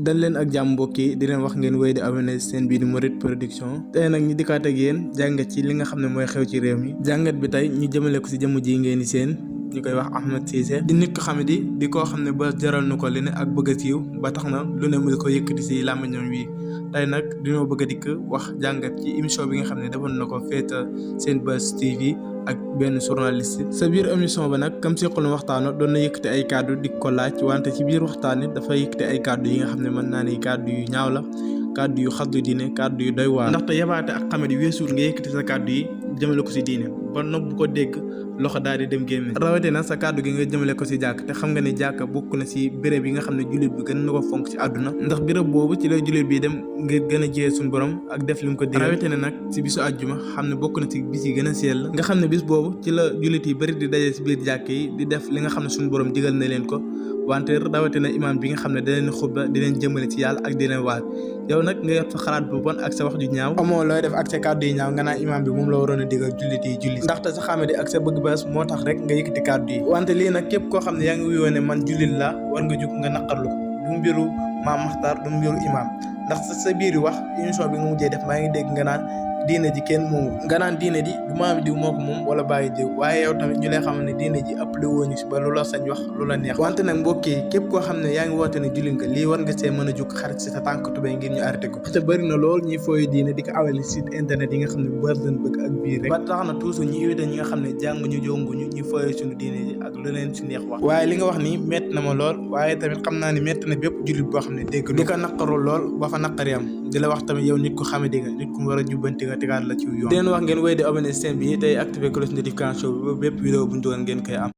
dal leen ak jàmm mbokk yi di leen wax ngeen wéy di abonné seen bii di Mouride Production tey nag ñu dikkaat ak yéen jàngat ci li nga xam ne mooy xew ci réew mi jàngat bi tey ñu jëmale ko si jëmm ji ngeen di seen ñu koy wax Ahmed Cissé di nit ko xam ne di koo xam ne ba jaral na ko li ne ak bëgg a siiw ba tax na lu ne mu ko yëkkati si làmmiñam wi tey nag dañoo bëgg a dikk wax jàngat ci émission bi nga xam ne defoon na ko feeta Senbuzz TV ak benn journaliste sa biir émission ba nag kam seqaloon waxtaano doon na yëkkati ay kàddu di ko laaj wante ci biir waxtaan it dafa yëkkati ay kàddu yi nga xam ne mën naa ne kàddu yu ñaaw la kàddu yu xaddu diine kàddu yu doy waar ndaxte yabaate ak xamet yi weesuul nga yëkkati sa kàddu yi jëmale ko si diine ba nopp bu ko dégg loxo daal di dem génne rawatina sa kàddu gi nga jëmale ko si jàkk te xam nga ne jàkk bokk na si béréb yi nga xam ne jullit bi gën na ko fonk si àdduna ndax béréb boobu ci la jullit bi dem ngir gën a jiyee suñu borom ak def li mu ko digal rawatina nag si bisu àjjuma xam ne bokk na si bis yi gën a sell nga xam ne bis boobu ci la jullit yi bëri di daje si biir jàkk yi di def li nga xam ne suñu borom digal na leen ko wante rawatina imaam bi nga xam ne da leen xutba di leen jëmale ci yàlla ak di leen waat yow nag nga yor sa xalaat bu bon ak sa wax ju ñaaw amoo looy def ak sa kàddu yi ñaaw nga naan imaam bi moom la waroon a digal jullit yi julli ndaxte sa xamadi ak sa bëgg baas moo tax rek nga yëkkati kàddu yi wante lii nag képp koo xam ne yaa ngi wuyoo ne man jullit la war nga jug nga naqarlu ko du mbiru Maam Maxtaar du mbiru imaam ndax sa biir wax émission bi nga mujjee def maa ngi dégg nga naan diine ji kenn moomu nga naan diine ji du maam diw moo ko moom wala bàyyi diw waaye yow tamit ñu lay xam ne diine ji appelé woo ñu si ba lu la sañ wax lu la neex wante nag mbokk yi képp koo xam ne yaa ngi woote ne jullit nga lii war nga see mën a jóg xarit si sa tànk tubéy ngir ñu arrêté ko te bëri na lool ñuy fooy diine di ko awale site internet yi nga xam ne bër leen bëgg ak biir rek ba tax na toujours ñi wéete ñi nga xam ne jànguñu jonguñu ñu fooy suñu diine ji ak lu leen si neex wax waaye li nga wax nii métti na ma lool waaye tamit xam naa ne métti na bépp jullit boo xam ne dégg di ko naqaru lool ba fa naqari am di la wax tamit yow nit ko xame di nga nit ku war a jubbanti nga tegaat la ci yoon leen wax ngeen wéy di abonné seen bi tey activé cloche notification bi ba bépp vidéo bu ñu doon ngeen koy am